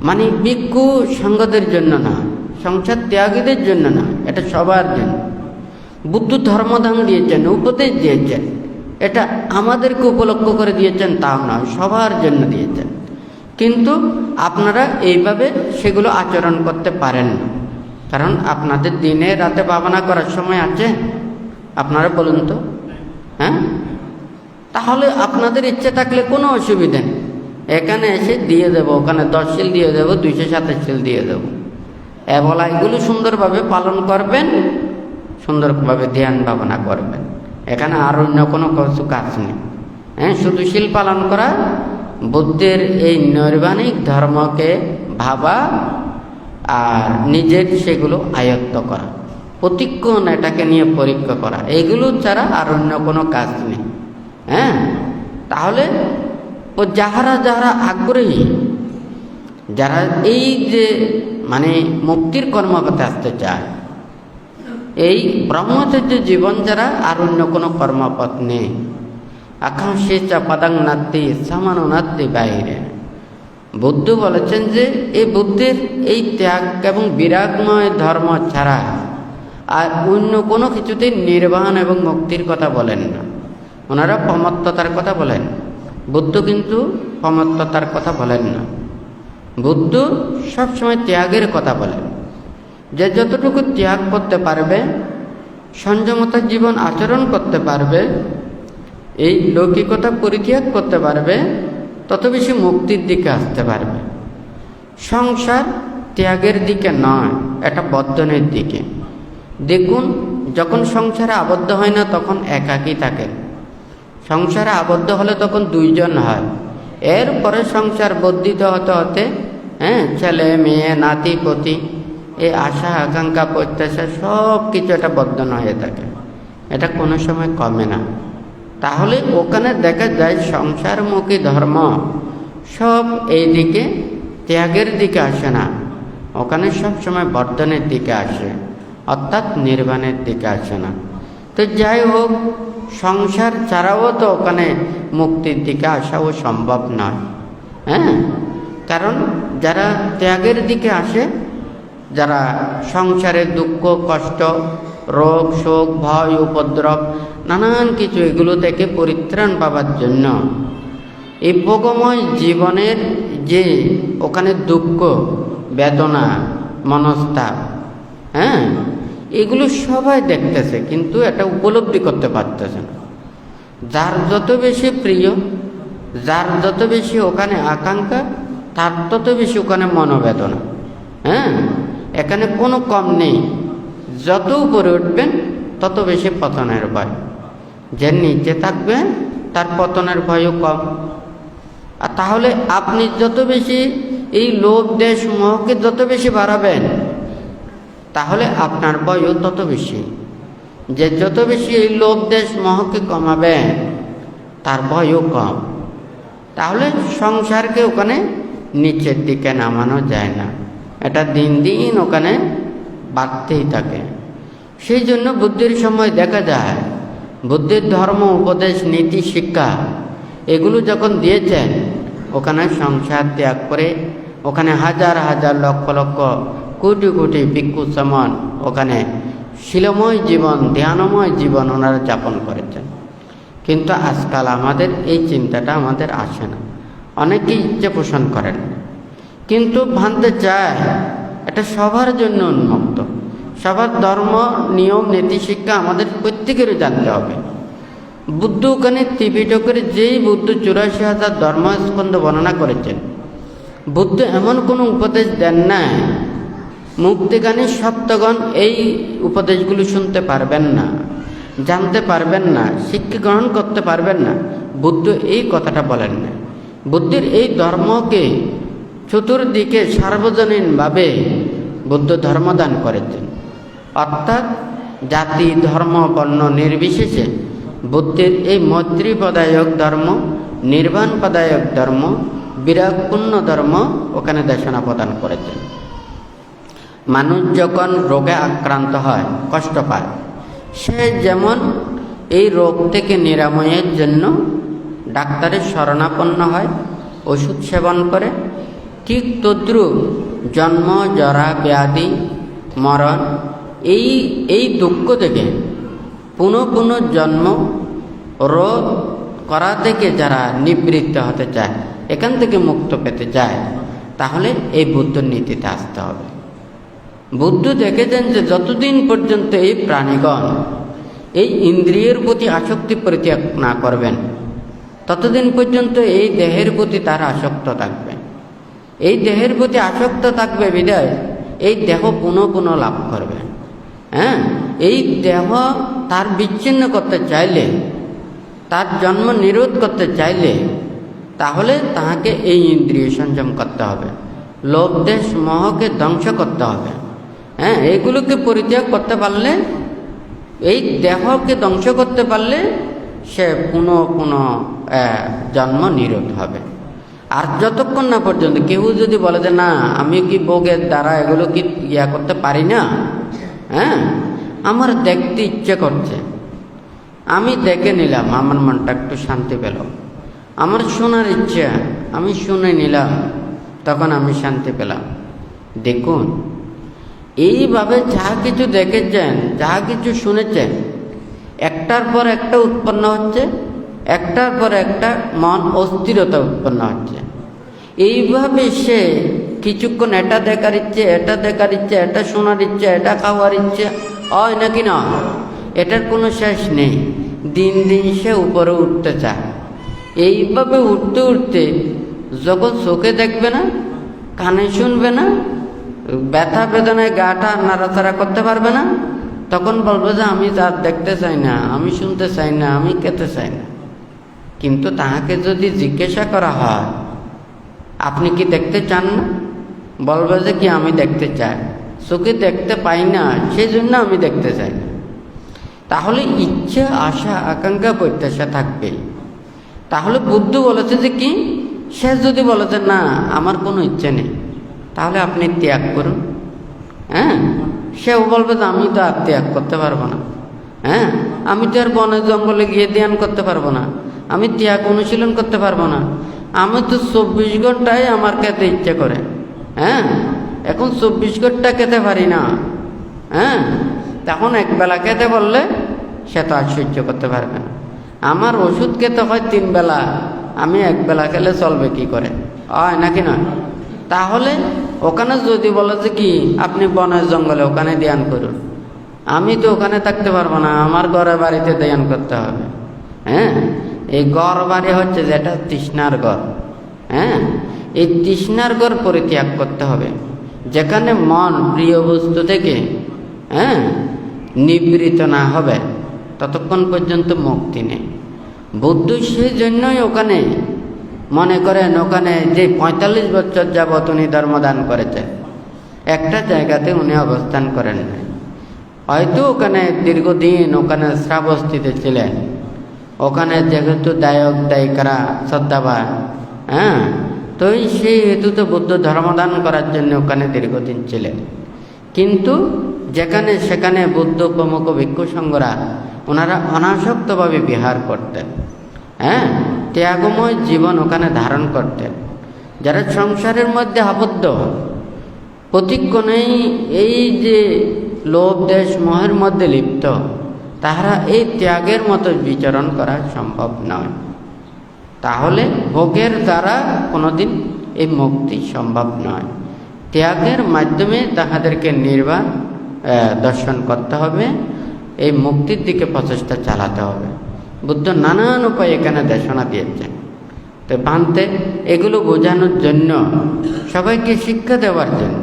মানে ভিক্ষু সঙ্গদের জন্য না, সংসার ত্যাগীদের জন্য না, এটা সবার জন্য। বুদ্ধ ধর্মদান দিয়েছেন, উপদেশ দিয়েছেন, এটা আমাদেরকে উপলক্ষ করে দিয়েছেন তাও নয়, সবার জন্য দিয়েছেন। কিন্তু আপনারা এইভাবে সেগুলো আচরণ করতে পারেন না, কারণ আপনাদের দিনে রাতে ভাবনা করার সময় আছে? আপনারা বলুন তো, হ্যাঁ? তাহলে আপনাদের ইচ্ছে থাকলে কোনো অসুবিধা নেই, এখানে এসে দিয়ে দেব, ওখানে 10 শিল দিয়ে দেবো, 227 শিল দিয়ে দেবো। বলা এগুলো সুন্দরভাবে পালন করবেন, সুন্দরভাবে ধ্যান ভাবনা করবেন। এখানে আর অন্য কোনো কিছু কাজ নেই। হ্যাঁ, শুধু শিল পালন করা, বুদ্ধের এই নৈর্বাণিক ধর্মকে ভাবা আর নিজের সেগুলো আয়ত্ত করা, প্রতিক্ষণ এটাকে নিয়ে পরীক্ষা করা, এগুলো ছাড়া আর অন্য কোনো কাজ নেই। হ্যাঁ, তাহলে যাহারা যাহারা আগ্রহী, যারা এই যে মানে মুক্তির কর্মপথে আসতে চায়, এই ব্রহ্মচর্য জীবন যারা, আর অন্য কোনো কর্মপথ নেই, আকাশে চাপাদাং নাত্তি সামানুনাত্তি বাইরে। বুদ্ধ বলেছেন যে এই বুদ্ধের এই ত্যাগ এবং বিরাগময় ধর্ম ছাড়া আর অন্য কোনো কিছুতেই নির্বাণ এবং মুক্তির কথা বলেন না। ওনারা প্রমত্ততার কথা বলেন, বুদ্ধ কিন্তু প্রমত্ততার কথা বলেন না। বুদ্ধ সবসময় ত্যাগের কথা বলেন, যে যতটুকু ত্যাগ করতে পারবে, সংযমতার জীবন আচরণ করতে পারবে, এই লৌকিকতা পরিত্যাগ করতে পারবে, তত বেশি মুক্তির দিকে আসতে পারবে। সংসার ত্যাগের দিকে নয়, এটা বর্ধনের দিকে। দেখুন, যখন সংসারে আবদ্ধ হয় না তখন একাকী থাকে, সংসারে আবদ্ধ হলে তখন 2 জন হয়, এরপরে সংসার বর্ধিত হতে হতে হ্যাঁ, ছেলে মেয়ে নাতি পতি, এই আশা আকাঙ্ক্ষা প্রত্যাশা সব কিছু এটা বর্ধন হয়ে থাকে, এটা কোনো সময় কমে না। তাহলে ওখানে দেখা যায় সংসারমুখী ধর্ম সব এই দিকে ত্যাগের দিকে আসে না, ওখানে সব সময় বর্ধনের দিকে আসে, অর্থাৎ নির্বাণের দিকে আসে না। তো যাই হোক, সংসার ছাড়াও তো ওখানে মুক্তির দিকে আসাও সম্ভব নয়। হ্যাঁ, কারণ যারা ত্যাগের দিকে আসে, যারা সংসারের দুঃখ কষ্ট রোগ শোক ভয় উপদ্রব নানান কিছু এগুলো থেকে পরিত্রাণ পাবার জন্য, এই ভোগময় জীবনের যে ওখানে দুঃখ বেদনা মনস্তাপ, হ্যাঁ, এগুলো সবাই দেখতেছে, কিন্তু এটা উপলব্ধি করতে পারতেছে না। যার যত বেশি প্রিয়, যার যত বেশি ওখানে আকাঙ্ক্ষা, তার তত বেশি ওখানে মনোবেদনা। হ্যাঁ, এখানে কোনো কম নেই, যত উপরে উঠবেন তত বেশি পতনের ভয়, যে নিচে থাকবে তার পতনের ভয়ও কম। আর তাহলে আপনি যত বেশি এই লোভ দেশ মোহকে যত বেশি বাড়াবেন, তাহলে আপনার ভয়ও তত বেশি। যে যত বেশি এই লোভ দেশ মোহকে কমাবেন, তার ভয়ও কম। তাহলে সংসারকে ওখানে নিচের দিকে নামানো যায় না, এটা দিন দিন ওখানে বাড়তেই থাকে। সেই জন্য বুদ্ধির সময় দেখা যায়, বুদ্ধির ধর্ম উপদেশ নীতি শিক্ষা এগুলো যখন দিয়েছেন, ওখানে সংসার ত্যাগ করে ওখানে হাজার হাজার লক্ষ লক্ষ কোটি কোটি ভিক্ষু সমান ওখানে শিলময় জীবন ধ্যানময় জীবন ওনারা যাপন করেছেন। কিন্তু আজকাল আমাদের এই চিন্তাটা আমাদের আসে না, অনেকেই ইচ্ছে পোষণ করেন, কিন্তু ভাবতে চায় এটা সবার জন্য উন্মুক্ত। সবার ধর্ম নিয়ম নীতি শিক্ষা আমাদের প্রত্যেকেরই জানতে হবে। বুদ্ধ ওখানে ত্রিপিটকের যেই বুদ্ধ 84,000 ধর্মস্কন্ধ বর্ণনা করেছেন, বুদ্ধ এমন কোনো উপদেশ দেন না, মুক্তিগামী সপ্তগণ এই উপদেশগুলো শুনতে পারবেন না, জানতে পারবেন না, শিক্ষা গ্রহণ করতে পারবেন না। বুদ্ধ এই কথাটা বলেন না। বুদ্ধের এই ধর্মকে চতুর্দিকে সার্বজনীনভাবে বুদ্ধ ধর্মদান করেছেন, অর্থাৎ জাতি ধর্ম বর্ণ নির্বিশেষে বুদ্ধের এই মৈত্রীপদায়ক ধর্ম, নির্বাণপদায়ক ধর্ম, বিরাগপূর্ণ ধর্ম ওখানে দেশনা প্রদান করেছেন। মানুষ যখন রোগে আক্রান্ত হয়, কষ্ট পায়, সে যেমন এই রোগ থেকে নিরাময়ের জন্য ডাক্তারের শরণাপন্ন হয়, ওষুধ সেবন করে, ঠিক তদ্রূপ জন্ম জরা ব্যাধি মরণ এই দুঃখ থেকে পুনঃ পুনঃ জন্ম রোধ করা থেকে যারা নিবৃত্ত হতে চায়, এখান থেকে মুক্ত পেতে চায়, তাহলে এই বুদ্ধ নীতিতে আসতে হবে। বুদ্ধ দেখেছেন যে যতদিন পর্যন্ত এই প্রাণীগণ এই ইন্দ্রিয়ের প্রতি আসক্তি পরিত্যাগ না করবেন, ততদিন পর্যন্ত এই দেহের প্রতি তারা আসক্ত থাকবে। এই দেহের প্রতি আসক্ত থাকবে বিদায় এই দেহ পুনঃ পুনঃ লাভ করবে। হ্যাঁ, এই দেহ তার বিচ্ছিন্ন করতে চাইলে, তার জন্ম নিরোধ করতে চাইলে, তাহলে তাহাকে এই ইন্দ্রিয় সংযম করতে হবে, লোভ দেশ মোহকে ধ্বংস করতে হবে। হ্যাঁ, এইগুলোকে পরিত্যাগ করতে পারলে, এই দেহকে ধ্বংস করতে পারলে সে পুনঃ পুনঃ জন্ম নিরোধ হবে। আর যতক্ষণ না পর্যন্ত কেউ যদি বলে যে না আমি কি ভোগের দ্বারা এগুলো কি করতে পারি না, হ্যাঁ আমার দেখতে ইচ্ছে করছে, আমি দেখে নিলাম, আমার মনটা একটু শান্তি পেল, আমার শোনার ইচ্ছা, আমি শুনে নিলাম, তখন আমি শান্তি পেলাম। দেখুন, এইভাবে যা কিছু দেখেছেন, যা কিছু শুনেছেন, একটার পর একটা উৎপন্ন হচ্ছে, একটার পর একটা মন অস্থিরতা উৎপন্ন হচ্ছে। এইভাবে সে কিছুক্ষণ এটা দেখার ইচ্ছে, এটা দেখার ইচ্ছে, এটা শোনার ইচ্ছে, এটা খাওয়ার ইচ্ছে হয় নাকি না, এটার কোনো শেষ নেই। দিন দিন সে উপরে উঠতে চায়। এইভাবে উঠতে উঠতে যখন চোখে দেখবে না, কানে শুনবে না, ব্যথা বেদনায় গাটা নাড়াচাড়া করতে পারবে না, তখন বলবে যে আমি তার দেখতে চাই না, আমি শুনতে চাই না, আমি খেতে চাই না। কিন্তু তাহাকে যদি জিজ্ঞাসা করা হয় আপনি কি দেখতে চান না, বলবে যে কি আমি দেখতে চাই, চোখে দেখতে পাই না সেই জন্য আমি দেখতে চাই না। তাহলে ইচ্ছা, আশা, আকাঙ্ক্ষা, প্রত্যাশা থাকবেই। তাহলে বুদ্ধ বলেছে যে কি, সে যদি বলে যে না আমার কোনো ইচ্ছে নেই, তাহলে আপনি ত্যাগ করুন। হ্যাঁ, সেও বলবে যে আমি তো আর ত্যাগ করতে পারবো না। হ্যাঁ, আমি তো আর বনে জঙ্গলে গিয়ে ধ্যান করতে পারবো না, আমি ত্যাগ অনুশীলন করতে পারবো না। আমি তো 24 ঘন্টায় আমার খেতে ইচ্ছে করে। হ্যাঁ, এখন 24 ঘন্টা খেতে পারি না। হ্যাঁ, তখন একবেলা খেতে বললে সে তো আর সহ্য করতে পারবে না। আমার ওষুধ খেতে হয় 3 বেলা, আমি একবেলা খেলে চলবে কি করে, হয় নাকি নয়? তাহলে ওখানে যদি বলে যে কি আপনি বনের জঙ্গলে ওখানে ধ্যান করুন, আমি তো ওখানে থাকতে পারবো না, আমার ঘরে বাড়িতে ধ্যান করতে হবে। হ্যাঁ, এই ঘর বাড়ি হচ্ছে যেটা তৃষ্ণার ঘর। হ্যাঁ, এই তৃষ্ণার ঘর পরিত্যাগ করতে হবে, যেখানে মন প্রিয় বস্তু থেকে নিবৃত না হবে ততক্ষণ পর্যন্ত মুক্তি নেই। বুদ্ধ সেই জন্যই ওখানে মনে করেন, ওখানে যে 45 বছর যাবৎ উনি ধর্মদান করেছেন, একটা জায়গাতে উনি অবস্থান করেন নাই। হয়তো ওখানে দীর্ঘদিন ওখানে শ্রাবস্তিতে ছিলেন, ওখানে যেহেতু দায়ক দায়িকারা শ্রদ্ধাবান, তো সেই হেতুতে বুদ্ধ ধর্মদান করার জন্য ওখানে দীর্ঘদিন ছিলেন। কিন্তু যেখানে সেখানে বুদ্ধ প্রমুখ ভিক্ষু সংঘরা ওনারা অনাসক্তভাবে বিহার করতেন। ত্যাগময় জীবন ওখানে ধারণ করতেন। যারা সংসারের মধ্যে আবদ্ধ, প্রতিক্ষণেই এই যে লোভ দেশ মোহের মধ্যে লিপ্ত, তাহারা এই ত্যাগের মতো বিচরণ করা সম্ভব নয়। তাহলে ভোগের দ্বারা কোনোদিন এই মুক্তি সম্ভব নয়। ত্যাগের মাধ্যমে তাহাদেরকে নির্বাণ দর্শন করতে হবে, এই মুক্তির দিকে প্রচেষ্টা চালাতে হবে। বুদ্ধ নানান উপায় এখানে দেশনা দিয়েছেন। তো বান্তে এগুলো বোঝানোর জন্য, সবাইকে শিক্ষা দেওয়ার জন্য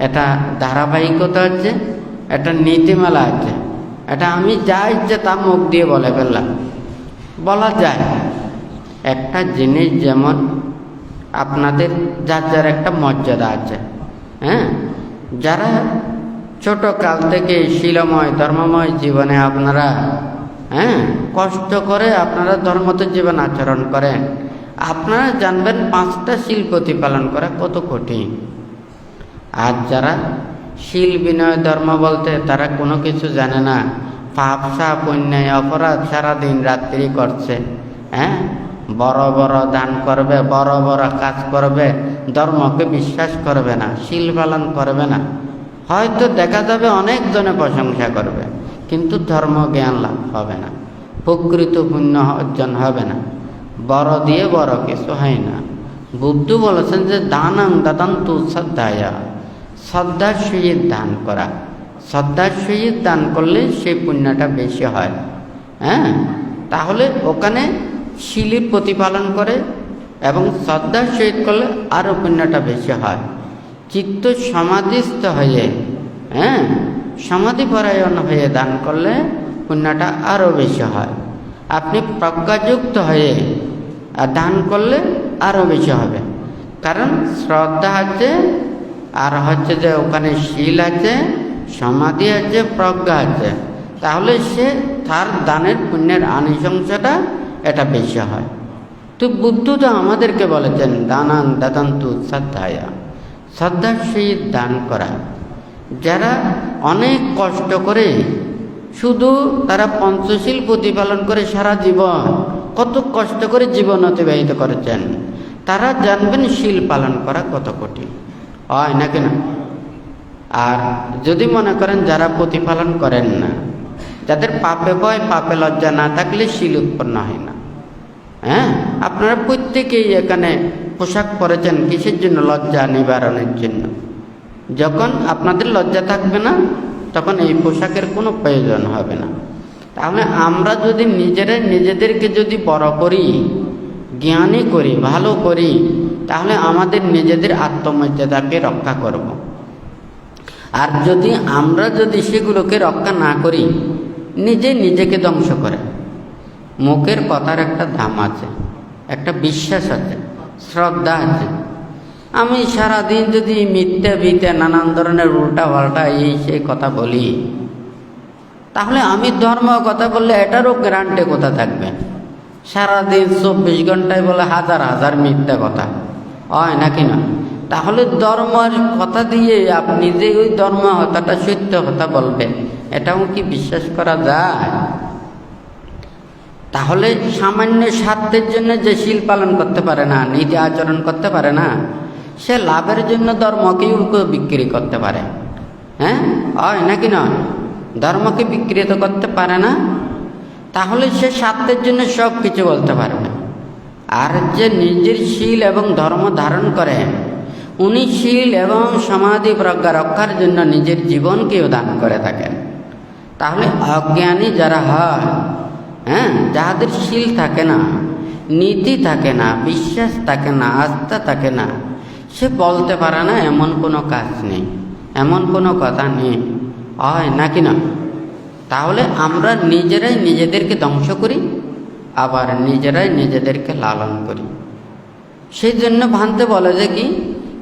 এটা ধারাবাহিকতা আছে, একটা নীতিমালা আছে। এটা আমি যা ইচ্ছে তা মুখ দিয়ে বলে ফেললাম, বলা যায়। একটা জিনিস যেমন আপনাদের যার যার একটা মর্যাদা আছে। যারা ছোট কাল থেকে শীলময় ধর্মময় জীবনে আপনারা কষ্ট করে আপনারা ধর্মত জীবন আচরণ করেন, আপনারা জানবেন 5টা শীল প্রতিপালন করা কত কঠিন। আর যারা শীল বিনয় ধর্ম বলতে তারা কোনো কিছু জানে না, পাপ সাপ অন্যায় অপরাধ সারাদিন রাত্রি করছে, বড় বড় দান করবে, বড় বড় কাজ করবে, ধর্মকে বিশ্বাস করবে না, শীল পালন করবে না। হয়তো দেখা যাবে অনেক জনে প্রশংসা করবে, কিন্তু ধর্ম জ্ঞান লাভ হবে না। প্রকৃত পুণ্য অর্জন হবে না। বড় দিয়ে বড় কিছু হয় না। বুদ্ধ বলেছেন যে দানাং দাদান্তু শ্রদ্ধায়া, শ্রদ্ধার সহিত দান করা। শ্রদ্ধার সহিত দান করলে সেই পুণ্যটা বেশি হয়। হ্যাঁ, তাহলে ওখানে শীল প্রতিপালন করে এবং শ্রদ্ধার সহিত করলে আরও পুণ্যটা বেশি হয়। চিত্ত সমাধিস্থ হয়ে, হ্যাঁ, সমাধিপরায়ণ হয়ে দান করলে পুণ্যটা আরও বেশি হয়। আপনি প্রজ্ঞাযুক্ত হয়ে দান করলে আরও বেশি হবে। কারণ শ্রদ্ধা আছে, আর হচ্ছে যে ওখানে শীল আছে, সমাধি আছে, প্রজ্ঞা আছে। তাহলে সে তার দানের পুণ্যের আনিশংসটা এটা বেশি হয়। তো বুদ্ধ তো আমাদেরকে বলেছেন দানাং দাদান্তু শ্রদ্ধায়া, শ্রদ্ধার সহিত দান করা। যারা অনেক কষ্ট করে শুধু তারা পঞ্চশীল প্রতিপালন করে সারা জীবন কত কষ্ট করে জীবন অতিবাহিত করেছেন, তারা জানবেন শীল পালন করা কত কঠিন হয় নাকি না। আর যদি মনে করেন যারা প্রতিপালন করেন না, যাদের পাপে ভয় পাপে লজ্জা না থাকলে শীল উৎপন্ন হয় না। হ্যাঁ, আপনারা প্রত্যেকেই এখানে পোশাক পরেছেন কিসের জন্য? লজ্জা নিবারণের জন্য। যখন আপনাদের লজ্জা থাকবে না, তখন এই পোশাকের কোনো প্রয়োজন হবে না। তাহলে আমরা যদি নিজেদেরকে যদি বড় করি, জ্ঞানী করি, ভালো করি, তাহলে আমাদের নিজেদের আত্মমর্যাদাকে রক্ষা করব। আর আমরা যদি সেগুলোকে রক্ষা না করি, নিজেকে ধ্বংস করে। মুখের কথার একটা দাম আছে, একটা বিশ্বাস আছে, শ্রদ্ধা আছে। আমি সারাদিন যদি মিথ্যা নানান ধরনের উল্টা পাল্টা এই সেই কথা বলি, তাহলে আমি ধর্ম কথা বললে এটারও গ্যারান্টি কোথা থাকবে? সারাদিন 24 ঘন্টায় বলে হাজার হাজার মিথ্যা কথা হয় নাকি না? তাহলে ধর্মের কথা দিয়ে আপনি যে ওই ধর্ম কথাটা সত্য কথা বলবেন, এটাও কি বিশ্বাস করা যায়? তাহলে সামান্য স্বার্থের জন্য যে শীল পালন করতে পারে না, নীতি আচরণ করতে পারে না, সে লাভের জন্য ধর্মকেই বিক্রি করতে পারে। হ্যাঁ, হয় নাকি নয়? ধর্মকে বিকৃত করতে পারে না, তাহলে সে স্বার্থের জন্য সব কিছু বলতে পারে না। আর যে নিজের শীল এবং ধর্ম ধারণ করে, উনি শীল এবং সমাধি প্রজ্ঞা রক্ষার জন্য নিজের জীবনকেও দান করে থাকেন। তাহলে অজ্ঞানী যারা হয়, হ্যাঁ, যাদের শীল থাকে না, নীতি থাকে না, বিশ্বাস থাকে না, আস্থা থাকে না, সে বলতে পারে না এমন কোনো কাজ নেই, এমন কোনো কথা নেই, হয় নাকি না? তাহলে আমরা নিজেরাই নিজেদেরকে ধ্বংস করি, আবার নিজেরাই নিজেদেরকে লালন করি। সেই জন্য ভান্তে বলে যে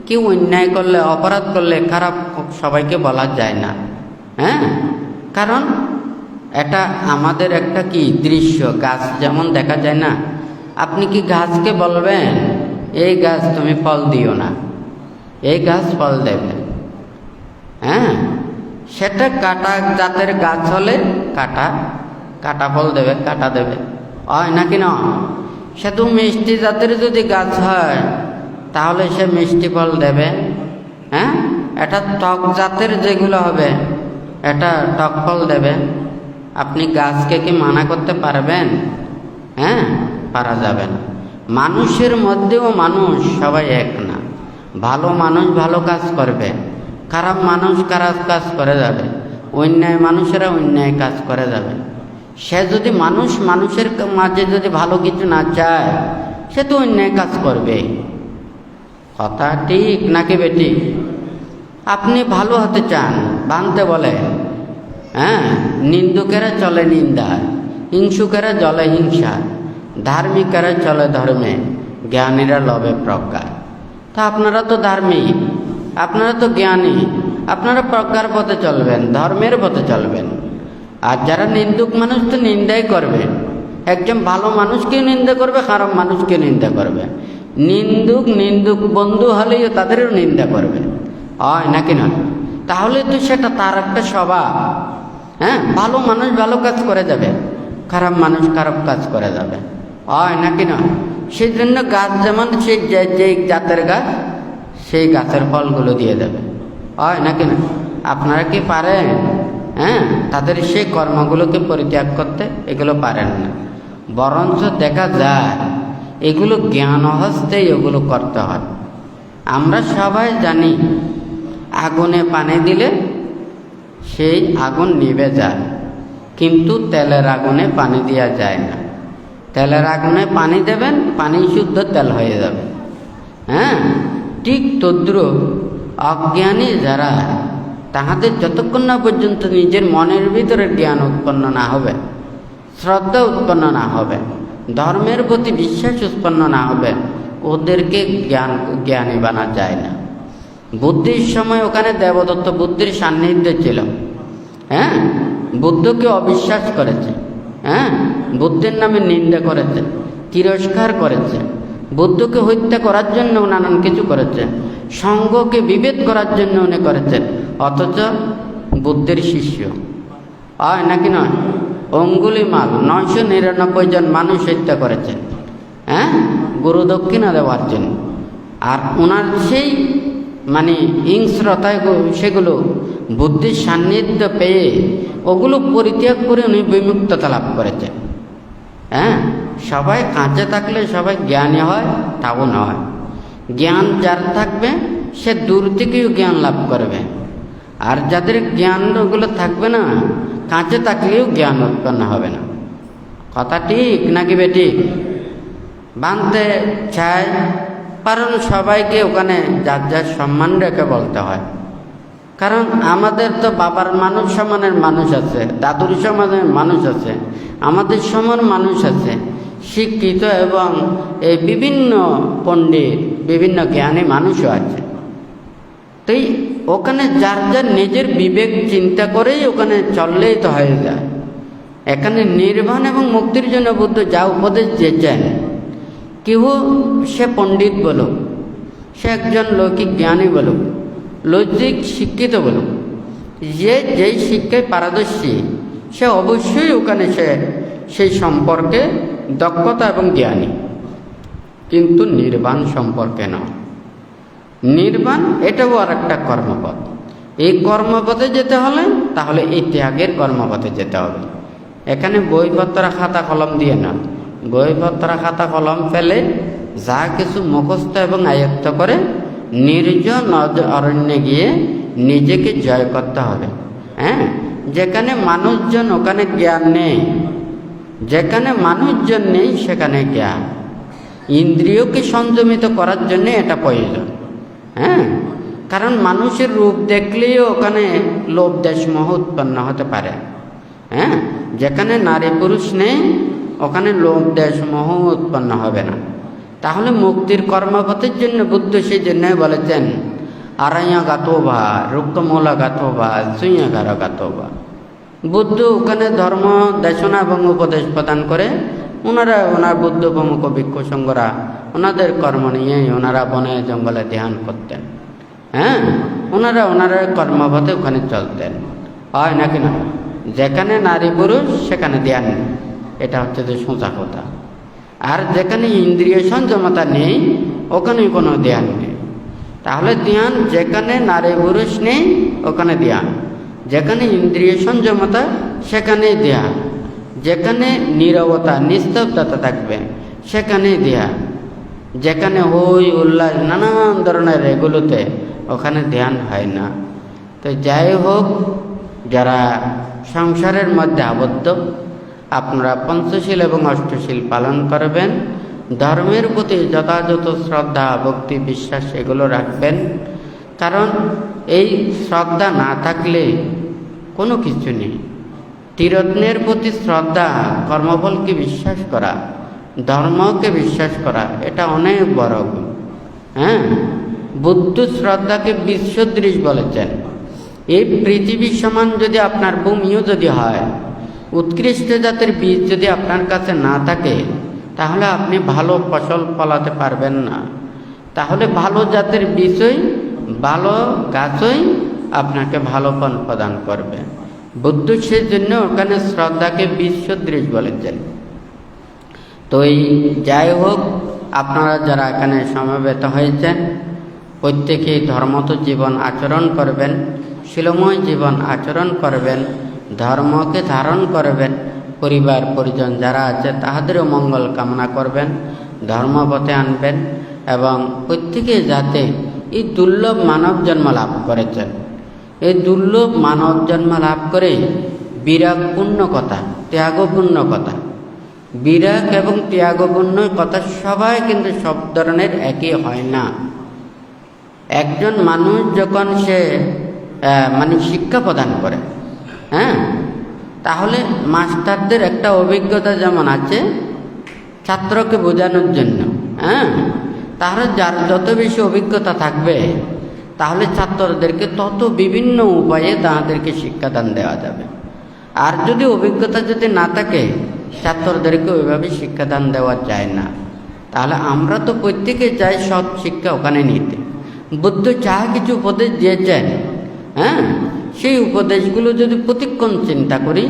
কেউ অন্যায় করলে, অপরাধ করলে খারাপ সবাইকে বলা যায় না। হ্যাঁ, কারণ এটা আমাদের একটা দৃশ্য। গাছ যেমন দেখা যায় না, আপনি কি গাছকে বলবেন এই গাছ তুমি ফল দিও না, এই গাছ ফল দেবে? হ্যাঁ, সেটা কাটা জাতের গাছ হলে কাটা ফল দেবে, কাটা দেবে, হয় নাকি না? শুধু মিষ্টি জাতের যদি গাছ হয়, তাহলে সে মিষ্টি ফল দেবে। হ্যাঁ, এটা টক জাতের যেগুলো হবে, এটা টক ফল দেবে। আপনি গাছকে কি মানা করতে পারবেন? হ্যাঁ, পারা যাবে না। মানুষের মধ্যেও মানুষ সবাই এক না। ভালো মানুষ ভালো কাজ করবে, খারাপ মানুষ খারাপ কাজ করে যাবে, অন্যায় মানুষেরা অন্যায় কাজ করে যাবে। সে যদি মানুষের মাঝে যদি ভালো কিছু না চায়, সে তো অন্যায় কাজ করবে। কথা ঠিক নাকি বেটি? আপনি ভালো হতে চান, ভাঙতে বলে, হ্যাঁ, নিন্দুকেরা চলে নিন্দায়, হিংসুকেরা চলে হিংসায়, ধার্মিকেরা চলে ধর্মে, জ্ঞানীরা লবে প্রজ্ঞায়। তা আপনারা তো ধার্মিক, আপনারা তো জ্ঞানী, আপনারা প্রজ্ঞার পথে চলবেন, ধর্মের পথে চলবেন। আর যারা নিন্দুক মানুষ তো নিন্দাই করবে। একজন ভালো মানুষকেও নিন্দা করবে, খারাপ মানুষকেও নিন্দা করবে। নিন্দুক বন্ধু হলেও তাদেরও নিন্দা করবে, হয় নাকি না? তাহলে তো সেটা তার একটা স্বভাব। হ্যাঁ, ভালো মানুষ ভালো কাজ করে যাবে, খারাপ মানুষ খারাপ কাজ করে যাবে, হয় নাকি না? সেই জন্য গাছ যেমন সে যে জাতের গাছ, সেই গাছের ফলগুলো দিয়ে দেবে, হয় নাকি না? আপনারা কি পারেন? হ্যাঁ, তাদের সেই কর্মগুলোকে পরিত্যাগ করতে এগুলো পারেন না, বরঞ্চ দেখা যায় এগুলো জ্ঞান হস্তেই এগুলো করতে হয়। আমরা সবাই জানি আগুনে পানি দিলে সেই আগুন নিভে যায়, কিন্তু তেলের আগুনে পানি দেওয়া যায় না। তেলের আগুনে পানি দেবেন, পানি শুদ্ধ তেল হয়ে যাবে। হ্যাঁ, ঠিক তদ্রূপ অজ্ঞানী যারা, তাহাদের যতক্ষণ না পর্যন্ত নিজের মনের ভিতরে জ্ঞান উৎপন্ন না হবে, শ্রদ্ধা উৎপন্ন না হবে, ধর্মের প্রতি বিশ্বাস উৎপন্ন না হবে, ওদেরকে জ্ঞানী বানা যায় না। বুদ্ধির সময় ওখানে দেবদত্ত বুদ্ধির সান্নিধ্য ছিল। হ্যাঁ, বুদ্ধকে অবিশ্বাস করেছে, হ্যাঁ, বুদ্ধের নামে নিন্দা করেছে, তিরস্কার করেছে, বুদ্ধকে হত্যা করার জন্য নানান কিছু করেছে, সঙ্গকে বিভেদ করার জন্য উনি করেছেন। অথচ বুদ্ধের শিষ্য হয় নাকি নয়? অঙ্গুলিমাল 999 জন মানুষ হত্যা করেছেন, হ্যাঁ, গুরু দক্ষিণা দেওয়ার জন্য। আর ওনার সেই হিংস্রতায় সেগুলো বুদ্ধির সান্নিধ্য পেয়ে ওগুলো পরিত্যাগ করে উনি বিমুক্ততা লাভ করেছেন। হ্যাঁ, সবাই কাঁচে থাকলে সবাই জ্ঞানী হয় তাও নয়। জ্ঞান যার থাকবে সে দূর থেকেও জ্ঞান লাভ করবে, আর যাদের জ্ঞান ওগুলো থাকবে না, কাঁচে থাকলেও জ্ঞান উৎপন্ন হবে না। কথা ঠিক নাকি বেঠিক? বানতে চায়, কারণ সবাইকে ওখানে যার যার সম্মান রেখে বলতে হয়। কারণ আমাদের তো বাবার মানুষ সমানের মানুষ আছে, দাদুর সমানের মানুষ আছে, আমাদের সমান মানুষ আছে, শিক্ষিত এবং এই বিভিন্ন পণ্ডিত, বিভিন্ন জ্ঞানী মানুষও আছে। তো ওখানে যার যার নিজের বিবেক চিন্তা করেই ওখানে চললেই তো হয়ে যায়। এখানে নির্বাণ এবং মুক্তির জন্য বুদ্ধ যা উপদেশ দিয়েছেন, কেউ সে পণ্ডিত বলুক, সে একজন লৌকিক জ্ঞানী বলুক, লৌকিক শিক্ষিত বলুক, যে যেই শিক্ষায় পারদর্শী, সে অবশ্যই ওখানে সেই সম্পর্কে দক্ষতা এবং জ্ঞানী, কিন্তু নির্বাণ সম্পর্কে নয়। নির্বাণ এটাও আর একটা কর্মপথ। এই কর্মপথে যেতে হলে তাহলে এই ত্যাগের কর্মপথে যেতে হবে। এখানে বইপত্র খাতা কলম দিয়ে না, বইপত্র খাতা কলম ফেলে যা কিছু মুখস্থ এবং আয়ত্ত করে নির্জন অরণ্যে গিয়ে নিজেকে জয় করতে হবে। হ্যাঁ, যেখানে মানুষজন ওখানে জ্ঞান নেই, যেখানে মানুষজন নেই সেখানে জ্ঞান। ইন্দ্রিয়কে সংযমিত করার জন্য এটা প্রয়োজন। হ্যাঁ, কারণ মানুষের রূপ দেখলেও ওখানে লোভ দেশ মোহ উৎপন্ন হতে পারে। হ্যাঁ, যেখানে নারী পুরুষ নেই ওখানে লোভ দেশ মোহ উৎপন্ন হবে না। তাহলে মুক্তির কর্মপথের জন্য বুদ্ধ সেই জন্য বলেছেন, আরাইয়া গাতোবা, রুক্কমূলা গাতোবা, সুইয়াগার গাতোবা। বুদ্ধ ওখানে ধর্ম দেশনা এবং উপদেশ প্রদান করে ওনার বুদ্ধ প্রমুখ ভিক্ষু সংঘরা ওনাদের কর্ম নিয়ে ওনারা বনে জঙ্গলে ধ্যান করতেন। হ্যাঁ, ওনারা কর্মপথে ওখানে চলতেন। হয় নাকি না? যেখানে নারী পুরুষ সেখানে ধ্যান নেই, এটা হচ্ছে যে সোজা কথা। আর যেখানে ইন্দ্রিয় সংযমতা নেই ওখানে কোনো ধ্যান নেই। তাহলে ধ্যান যেখানে নারী পুরুষ নেই ওখানে ধ্যান, যেখানে ইন্দ্রিয় সংযমতা সেখানে ধ্যান, যেখানে নীরবতা নিস্তব্ধতা থাকবে সেখানেই ধ্যান, যেখানে হই উল্লাস নানান ধরনের এগুলোতে ওখানে ধ্যান হয় না। তো যাই হোক, যারা সংসারের মধ্যে আবদ্ধ, আপনারা পঞ্চশীল এবং অষ্টশীল পালন করবেন, ধর্মের প্রতি যথাযথ শ্রদ্ধা ভক্তি বিশ্বাস এগুলো রাখবেন। কারণ এই শ্রদ্ধা না থাকলে কোনো কিছু নেই। ত্রিরত্নের প্রতি শ্রদ্ধা, কর্মফলকে বিশ্বাস করা, ধর্মকে বিশ্বাস করা, এটা অনেক বড় গুণ। হ্যাঁ, বুদ্ধ শ্রদ্ধাকে বিশ্বদৃশ বলেছেন। এই পৃথিবীর সমান যদি আপনার ভূমিও যদি হয়, উৎকৃষ্ট জাতের বীজ যদি আপনার কাছে না থাকে, তাহলে আপনি ভালো ফসল ফলাতে পারবেন না। তাহলে ভালো জাতের বীজই, ভালো গাছই আপনাকে ভালো ফল প্রদান করবে। বুদ্ধ সেই জন্য ওখানে শ্রদ্ধাকে বিশ্বদৃশ বলেছেন। তো যাই হোক, আপনারা যারা এখানে সমবেত হয়েছেন প্রত্যেকেই ধর্মত জীবন আচরণ করবেন, শীলময় জীবন আচরণ করবেন, ধর্মকে ধারণ করবেন, পরিবার পরিজন যারা আছে তাহাদেরও মঙ্গল কামনা করবেন, ধর্মপথে আনবেন এবং প্রত্যেকে যাতে এই দুর্লভ মানব জন্ম লাভ করেছেন, এই দুর্লভ মানব জন্ম লাভ করে বিরাগপূর্ণ কথা, ত্যাগপূর্ণ কথা, বিরাগ এবং ত্যাগপূর্ণ কথা সবাই কিন্তু সব ধরনের একই হয় না। একজন মানুষ যখন সে শিক্ষা প্রদান করে, তাহলে মাস্টারদের একটা অভিজ্ঞতা যেমন আছে ছাত্রকে বোঝানোর জন্য, তাহলে যার যত বেশি অভিজ্ঞতা থাকবে তাহলে ছাত্রদেরকে তত বিভিন্ন উপায়ে তাদেরকে শিক্ষাদান দেওয়া যাবে। আর যদি অভিজ্ঞতা যদি না থাকে ছাত্রদেরকে ওইভাবে শিক্ষাদান দেওয়া যায় না। তাহলে আমরা তো প্রত্যেকে চাই সৎ শিক্ষা ওখানে নিতে। বুদ্ধ যা কিছু উপদেশ দিয়েছেন, সেই উপদেশগুলো যদি প্রতিক্ষণ চিন্তা করি,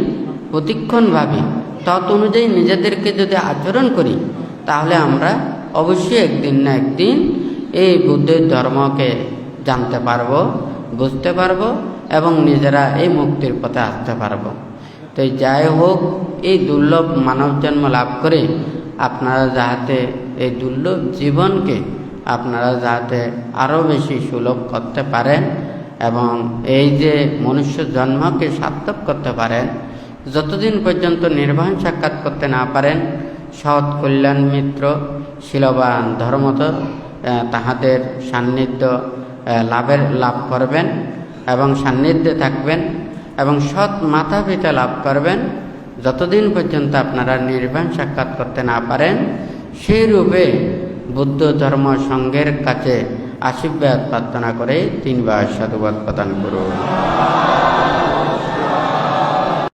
প্রতিক্ষণ ভাবি, তত অনুযায়ী নিজেদেরকে যদি আচরণ করি, তাহলে আমরা অবশ্যই একদিন না একদিন এই বুদ্ধের ধর্মকে জানতে পারবো, বুঝতে পারবো এবং নিজেরা এই মুক্তির পথে আসতে পারবো। তো যাই হোক, এই দুর্লভ মানব জন্ম লাভ করে আপনারা যাতে এই দুর্লভ জীবনকে আপনারা যাতে আরও বেশি সুলভ করতে পারেন এবং এই যে মনুষ্য জন্মকে সার্থক করতে পারেন, যতদিন পর্যন্ত নির্বাণ সাক্ষাৎ করতে না পারেন সৎ কল্যাণ মিত্র শিলবান ধর্মত তাহাদের সান্নিধ্য লাভ করবেন এবং সান্নিধ্যে থাকবেন এবং সৎ মাতা পিতা লাভ করবেন। যতদিন পর্যন্ত আপনারা নির্বাণ সাক্ষাৎ করতে না পারেন, সেই রূপে বুদ্ধ ধর্ম সংঘের কাছে আশীর্বাদ প্রার্থনা করে 3 বার সাধুবাদ প্রদান করুন।